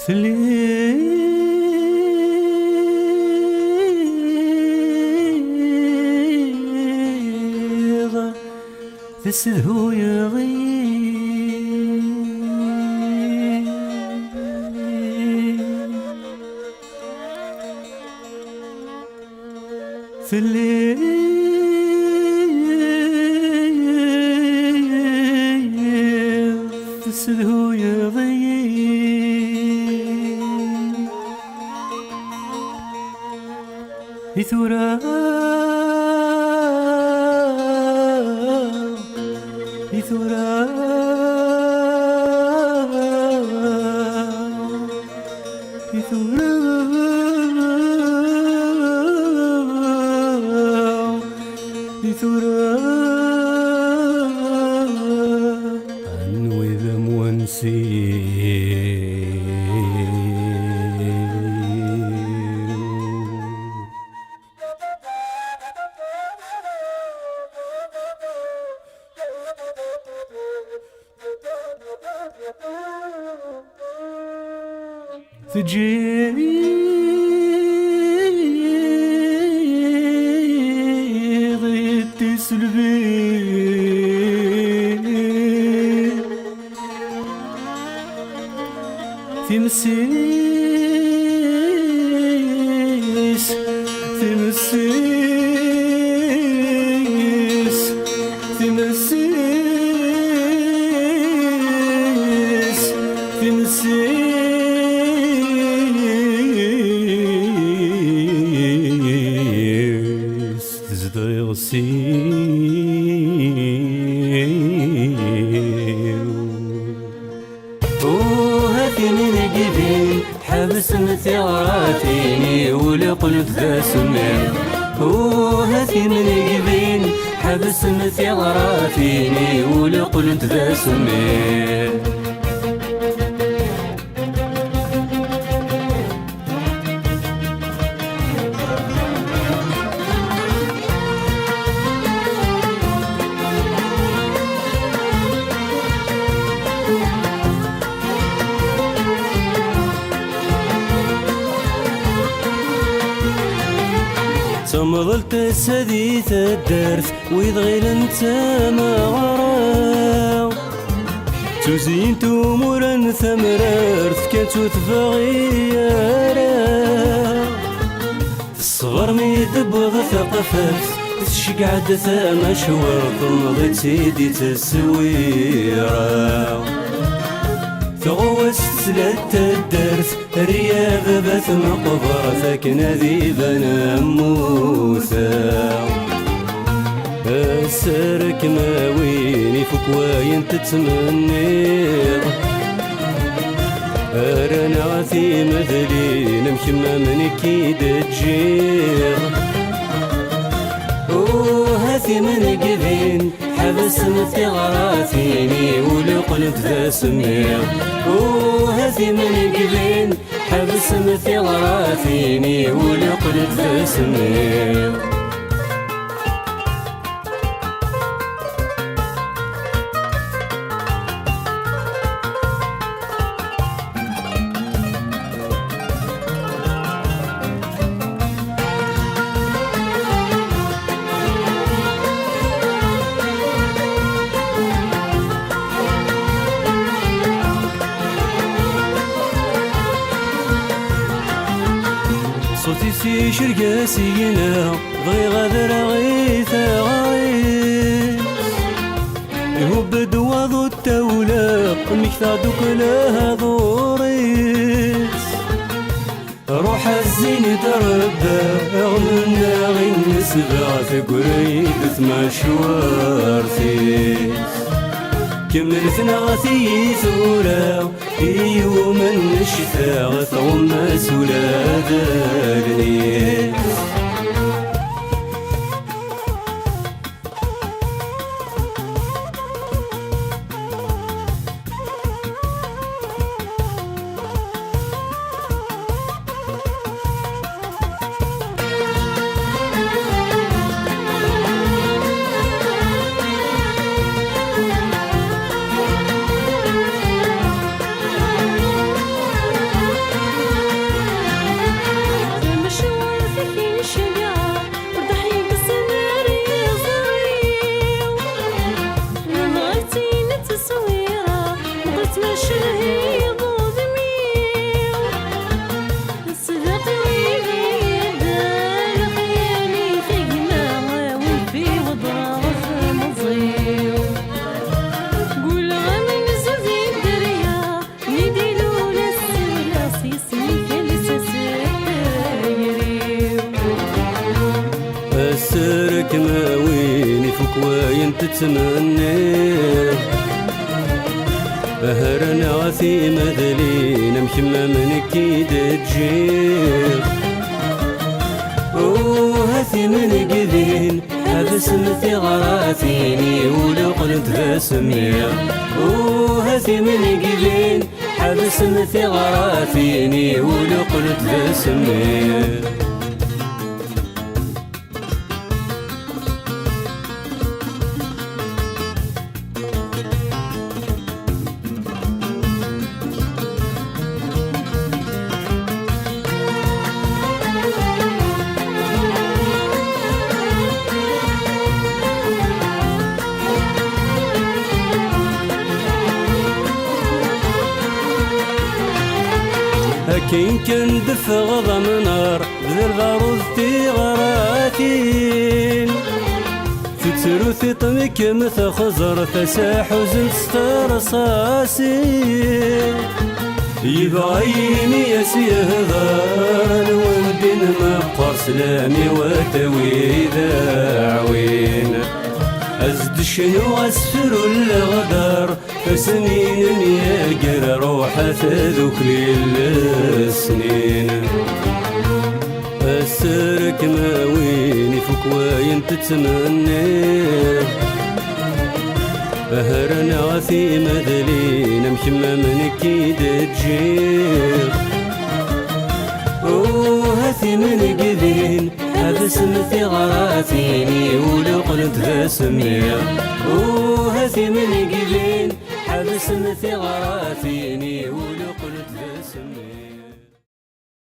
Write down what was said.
في الليل في السدهو يغيب في الليل في السدهو يغيب إثورا إثورا إثورا إثورا أنوي ذم تجيغ تسلبي تمسيس تمسيس تمسيس تمسيس تزدغ وهاتي من قبل حبس مثيراتيني ولقلت ذا سمين وهاتي من قبل حبس مثيراتيني ولقلت ذا سمين تمضلت السديث الدرس ويضغيل انت ما غراو تزينت امورا ثمررت كانت تفغيارا الصغر ميدبغ ثقفت تشقعد ثما شور تمضي تيدي تسويرا تغوست سلت الدرس رياض بث مقبرة ثكن ذيبا نموثا السرك ما ويني فكواين تتمنير أرانا في مثلي نمشما من كيد تجير وهاثي من قبين حبس مثغراتيني ولقلت ذا سمير وهاثي من قبين حبس مثغراتيني ولقلت ذا سمير صوتي سي شرقاسينا ضغي غادر غيث غايث يهب دواضو التولى مكثا دوكلها ضوريس روح الزين تربى غمنا غي نسبع ثقريد ثمشوارتيس كملتنا غثي ثورا يوم الشتاء ثم سولا ذالني تتمنى هرنا غاثي مذلين مشمى من كيد تجير هاثي من قذين حبس مثي غراثيني ولو قلت بسمير هاثي من قذين حبس مثي غراثيني ولو قلت بسمير كين كان دف غضا منار بذل ضروثتي غراتين تتروثي طمك مثا خزر فساح وزنت سترصاصين يبغيني يسيهضر الودين مقر سلامي وتوي داعوين أزد شنو أسفر الغدر فسنين يقر روحة ذوك للسنين أسرك ماويني فوق وين تتمنى هرنا غاثي مذلين مشمى من كيد تجير هاثي من قذين حبس مثي غراثيني ولو قلت بسمير هاثي من قذين حبس مثي غراثيني ولو